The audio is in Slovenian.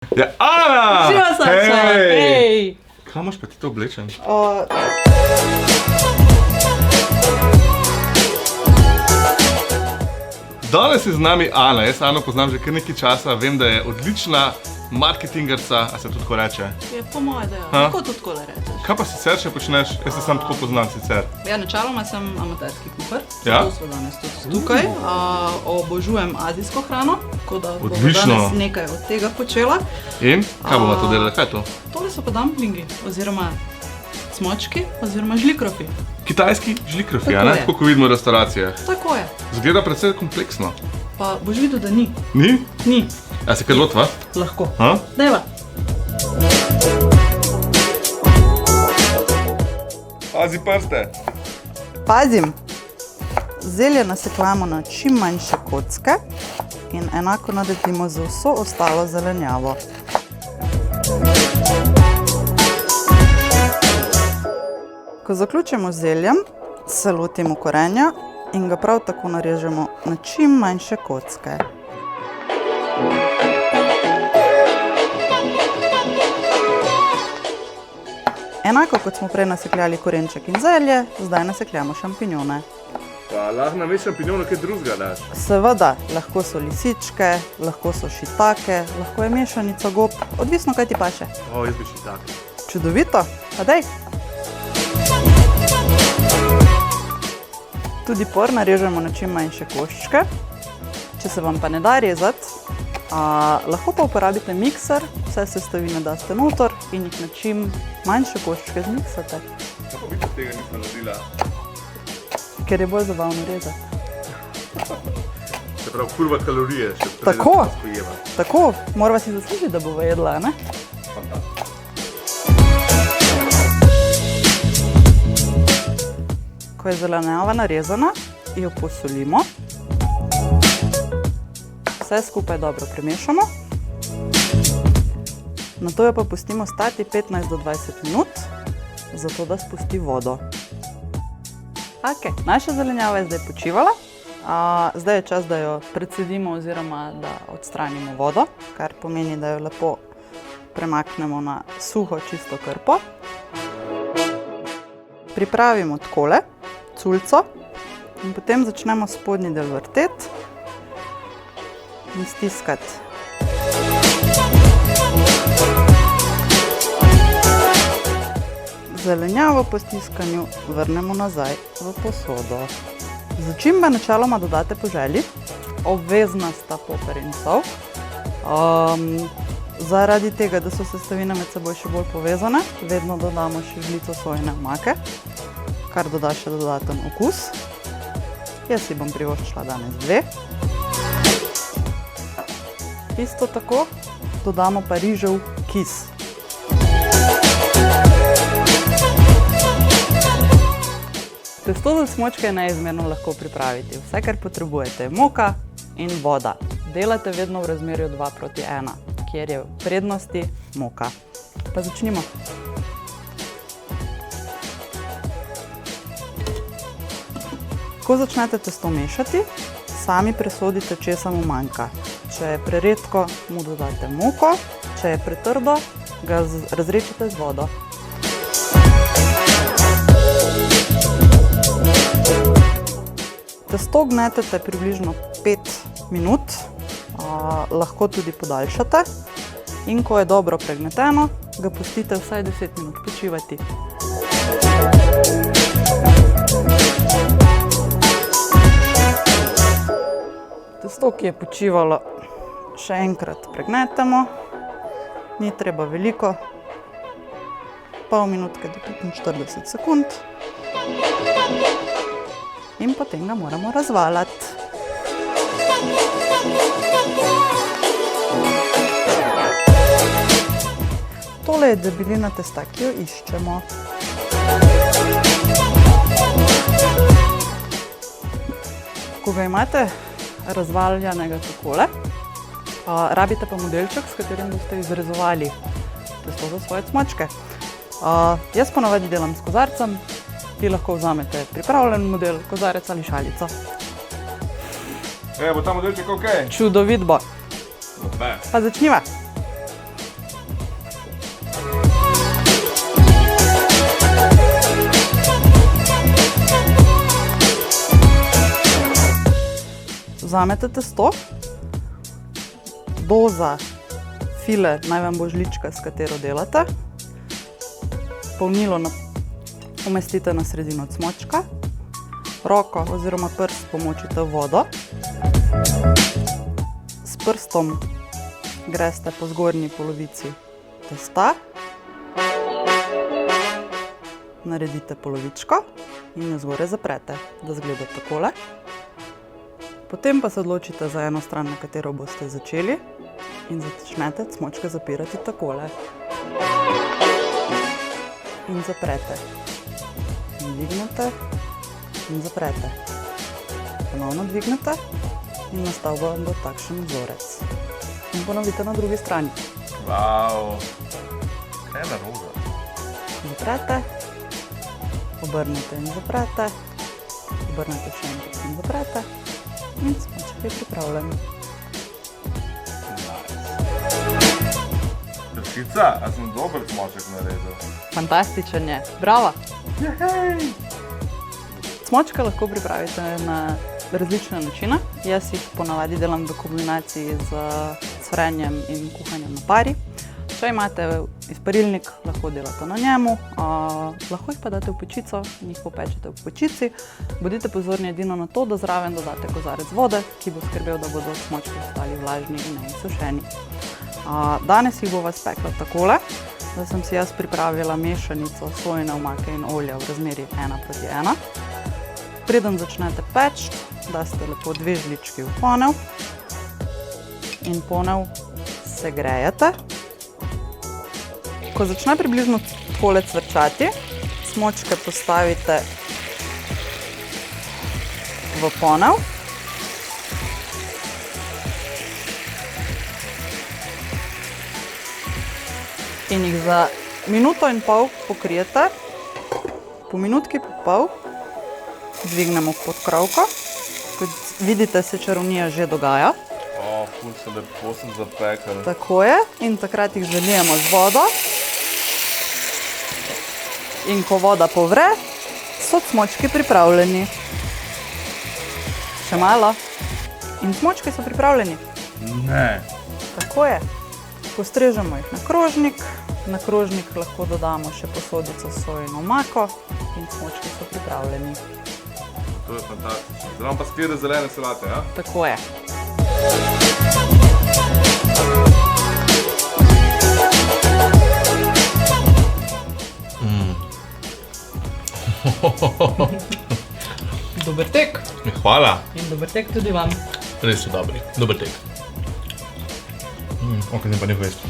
Ja, Ana! Živa, Saša! Hej! Kaj imaš pa ti to oblečen? Danes je z nami Ana. Jaz Ano poznam že kar nekaj časa. Vem, da je odlična marketingerca, a se to tako reče? Je po moje, da je. Lahko to tako rečeš. Kaj pa sicer še počneš? Jaz se sam tako poznam sicer. Ja, načeloma sem amaterski kuhar. Ja? Zato smo danes tudi tukaj. Obožujem azijsko hrano, tako da bomo Odlično. danes nekaj od tega počela. In? Kaj bomo to delali? Kaj je to? Tole so pa dumplingi, oziroma cmočki, oziroma žlikrofi. Kitajski žlikrofi, a Tako ne? je. Tako kot vidimo v restauracijah. Tako je. Zgleda precej kompleksno. Pa boš videl, da ni. Ni? Ni. A se kaj lotva? Lahko. Ha? Dajva. Pazi prste. Pazim, zelje nasekljamo na čim manjše kocke in enako nadevimo z vso ostalo zelenjavo. Ko zaključimo z zeljem, se lotimo korenja in ga prav tako narežemo na čim manjše kocke. Enako kot smo prej nasekljali korenček in zelje, zdaj nasekljamo šampinjone. Pa lahko namesto šampinjonov kaj drugega daš. Seveda, lahko so lisičke, lahko so šitake, lahko je mešanica gob, odvisno kaj ti paše. O, jaz bi še tak. Čudovito, pa dej! Tudi por narežemo na čim manjše koščke. Če se vam pa ne da rezati, lahko pa uporabite mikser, vse sestavine daste noter in jih na čim manjše koščke zmiksate, Kaj pa vi pa tega nisem naredila? ker je bolj zabavno rezati. Se pravi, kurva kalorije še preden Tako. se spojeva. Tako, morava si zaslužiti, da bova jedla, ne? Ko je zelenjava narezana, jo posolimo. Vse skupaj dobro premešamo. Nato jo pa pustimo stati 15 do 20 minut, zato da spusti vodo. Ok, naša zelenjava je zdaj počivala. Zdaj je čas, da jo precedimo oziroma da odstranimo vodo, kar pomeni, da jo lepo premaknemo na suho, čisto krpo. Pripravimo takole culico in potem začnemo spodnji del vrteti in stiskati. Zelenjavo po stiskanju vrnemo nazaj v posodo. Začimbe načeloma dodate po želji, obvezna sta poper in sol. Zaradi tega, da so sestavine med seboj še bolj povezane, vedno dodamo še žlico sojine omake, kar doda še dodaten okus. Jaz si bom privoščila danes 2. Isto tako dodamo pa rižev kis. Testo za cmočke je neizmerno lahko pripraviti. Vse, kar potrebujete, je moka in voda. Delate vedno v razmerju 2:1, kjer je v prednosti moka. Pa začnimo. Ko začnete testo mešati, sami presodite, česa mu manjka. Če je preredko, mu dodate moko, če je pretrdo, ga razredčite z vodo. Testo gnetete približno 5 minut, lahko tudi podaljšate. In ko je dobro pregneteno, ga pustite vsaj 10 minut počivati. Testo, ki je počivalo, še enkrat pregnetemo. Ni treba veliko, pol minutke do 45 sekund. In potem ga moramo razvaljati. Tole je debelina testa, ki jo iščemo. Ko ga imate razvaljanega takole, rabite pa modelček, s katerim boste izrezovali testo za svoje cmočke. Jaz ponavadi delam s kozarcem. Vi lahko vzamete pripravljen model, kozarec ali šalico. Bo ta modelček ok? Čudovit bo. Pa začniva. Vzamete testo, doza file naj vam bo žlička, s katero delate. Polnilo umestite na sredino cmočka, roko oziroma prst pomočite v vodo. S prstom greste po zgornji polovici testa, naredite polovičko in jo zgoraj zaprete, da izgleda takole. Potem pa se odločite za eno stran, na katero boste začeli in začnete cmočke zapirati takole. In zaprete. In dvignete in zaprete. Ponovno dvignete in nastal vam bo takšen vzorec. In ponovite na drugi strani. Wow. Kaj je narobe? Zaprete, obrnete in zaprete, obrnete še enkrat in zaprete in cmoček je pripravljen. Tršica, a sem dober cmoček naredil? Fantastičen je. Bravo! Cmočke lahko pripravite na različne načine. Jaz jih ponavadi delam v kombinaciji z cvrenjem in kuhanjem na pari. Če imate izparilnik, lahko delate na njemu, lahko jih pa date v pečico in jih popečete v pečici. Bodite pozorni edino na to, da zraven dodate kozarec vode, ki bo skrbel, da bodo cmočki ostali vlažni in neizsušeni. Danes jih bova spekla takole, da sem si jaz pripravila mešanico sojine omake in olja v razmerju 1:1. Preden začnete peči, daste lepo 2 žlički v ponev in ponev segrejete. Ko začne približno takole cvrčati, cmočke postavite v ponev. In jih za minuto in pol pokrijete. Po minutki pa pol dvignemo podkrovko. Kot vidite, se čarovnija že dogaja. Ful se lepo sem zapekel. Tako je. In takrat jih zalijemo z vodo. In ko voda povre, so cmočki pripravljeni. Še malo. In cmočki so pripravljeni. Ne. Tako je. Postrežemo jih na krožnik. Na krožnik lahko dodamo še posodico s sojino omako in cmočki so pripravljeni. To je fantastično. Zdaj imam pa sklede zelene solate, ja? Tako je. Dober tek. Hvala. In dober tek tudi vam. Res so dobri. Dober tek. Ok, zdaj pa nekaj jesti.